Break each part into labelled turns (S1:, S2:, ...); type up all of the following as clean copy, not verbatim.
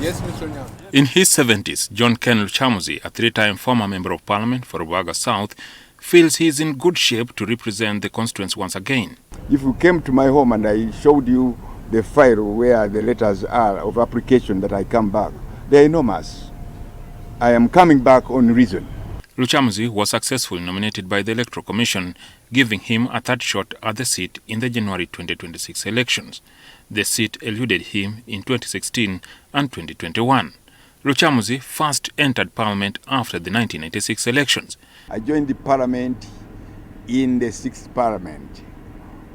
S1: Yes, Mr. Onyango.
S2: In his 70s, John Ken Lukyamuzi, a three-time former Member of Parliament for Rubaga South, feels he is in good shape to represent the constituents once again.
S3: If you came to my home and I showed you the file where the letters are of application that I come back, they're enormous. I am coming back on reason.
S2: Lukyamuzi was successfully nominated by the Electoral Commission, giving him a third shot at the seat in the January 2026 elections. The seat eluded him in 2016 and 2021. Lukyamuzi first entered Parliament after the 1996 elections.
S3: I joined the Parliament in the 6th Parliament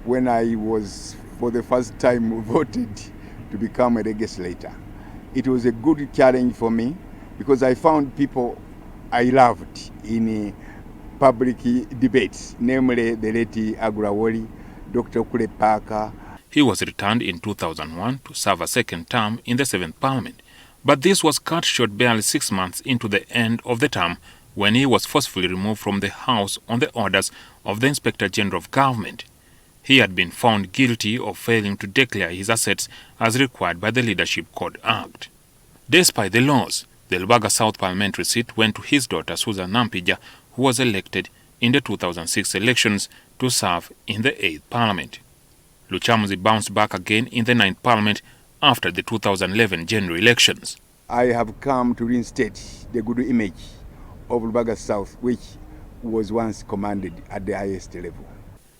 S3: when I was for the first time voted to become a legislator. It was a good challenge for me because I found people I loved in public debates, namely the late Agrawoli, Dr. Kule Parker.
S2: He was returned in 2001 to serve a second term in the 7th Parliament. But this was cut short barely 6 months into the end of the term when he was forcefully removed from the House on the orders of the Inspector General of Government. He had been found guilty of failing to declare his assets as required by the Leadership Code Act. Despite the laws, the Rubaga South parliamentary seat went to his daughter Susan Nampija, who was elected in the 2006 elections to serve in the 8th Parliament. Lukyamuzi bounced back again in the 9th Parliament after the 2011 general elections.
S3: I have come to reinstate the good image of Rubaga South, which was once commanded at the highest level.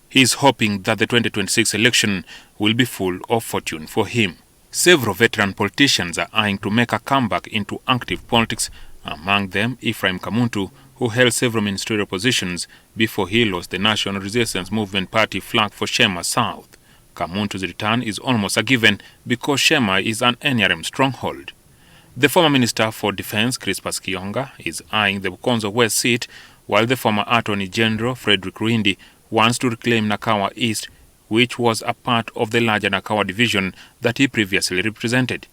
S2: He is hoping that the 2026 election will be full of fortune for him. Several veteran politicians are eyeing to make a comeback into active politics, among them Ephraim Kamuntu, who held several ministerial positions before he lost the National Resistance Movement Party flag for Shema South. Kamuntu's return is almost a given because Shema is an NRM stronghold. The former Minister for Defense, Crispus Kionga, is eyeing the Bukonzo West seat, while the former Attorney General, Frederick Ruindi, wants to reclaim Nakawa East, which was a part of the larger Nakawa division that he previously represented.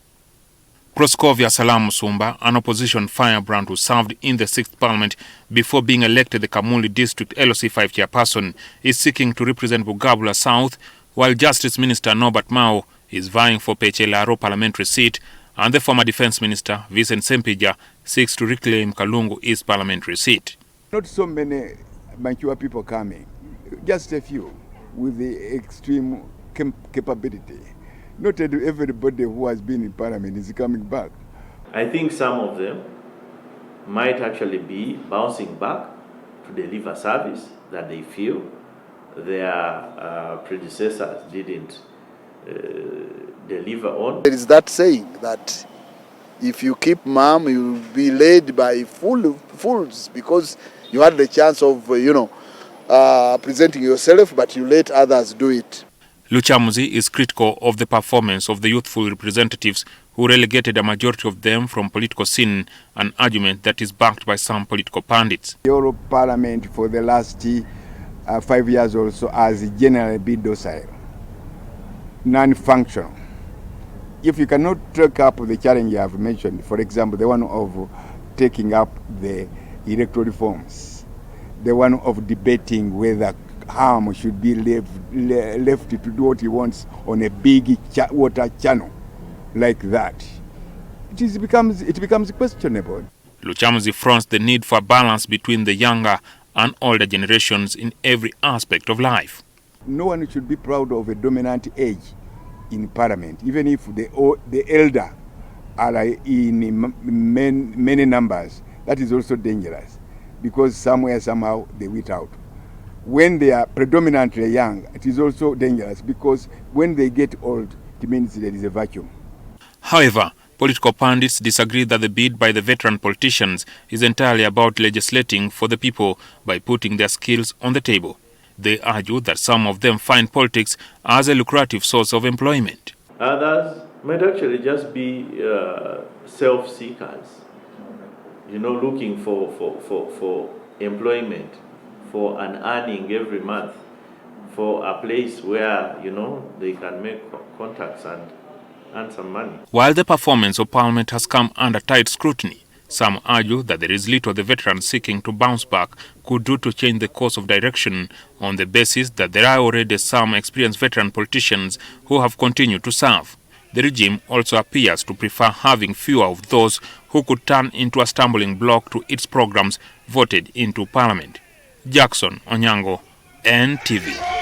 S2: Proskovia Salam Musumba, an opposition firebrand who served in the 6th Parliament before being elected the Kamuli District LOC5 chairperson, is seeking to represent Bugabula South, while Justice Minister Norbert Mao is vying for Pechelaro parliamentary seat, and the former Defense Minister Vincent Sempija seeks to reclaim Kalungu East parliamentary seat.
S3: Not so many mature people coming, just a few with the extreme capability. Not everybody who has been in Parliament is coming back.
S4: I think some of them might actually be bouncing back to deliver service that they feel their predecessors didn't deliver on.
S5: There is that saying that if you keep mum, you will be led by fools because you had the chance of, presenting yourself, but you let others do it.
S2: Lukyamuzi is critical of the performance of the youthful representatives who relegated a majority of them from political scene, an argument that is backed by some political pundits.
S3: The Euro Parliament for the last 5 years or so has generally been docile, non-functional. If you cannot take up the challenge I have mentioned, for example, the one of taking up the electoral reforms, the one of debating whether Ham should be left to do what he wants on a big water channel like that, it becomes questionable.
S2: Lukyamuzi fronts the need for a balance between the younger and older generations in every aspect of life.
S3: No one should be proud of a dominant age in Parliament, even if the elder are in many numbers. That is also dangerous because somehow they wait out. When they are predominantly young, it is also dangerous because when they get old, it means there is a vacuum.
S2: However, political pundits disagree that the bid by the veteran politicians is entirely about legislating for the people by putting their skills on the table. They argue that some of them find politics as a lucrative source of employment.
S4: Others might actually just be self-seekers, looking for employment, for an earning every month, for a place where, they can make contacts and earn some money.
S2: While the performance of Parliament has come under tight scrutiny, some argue that there is little the veterans seeking to bounce back could do to change the course of direction on the basis that there are already some experienced veteran politicians who have continued to serve. The regime also appears to prefer having fewer of those who could turn into a stumbling block to its programs voted into parliament. Jackson Onyango, NTV.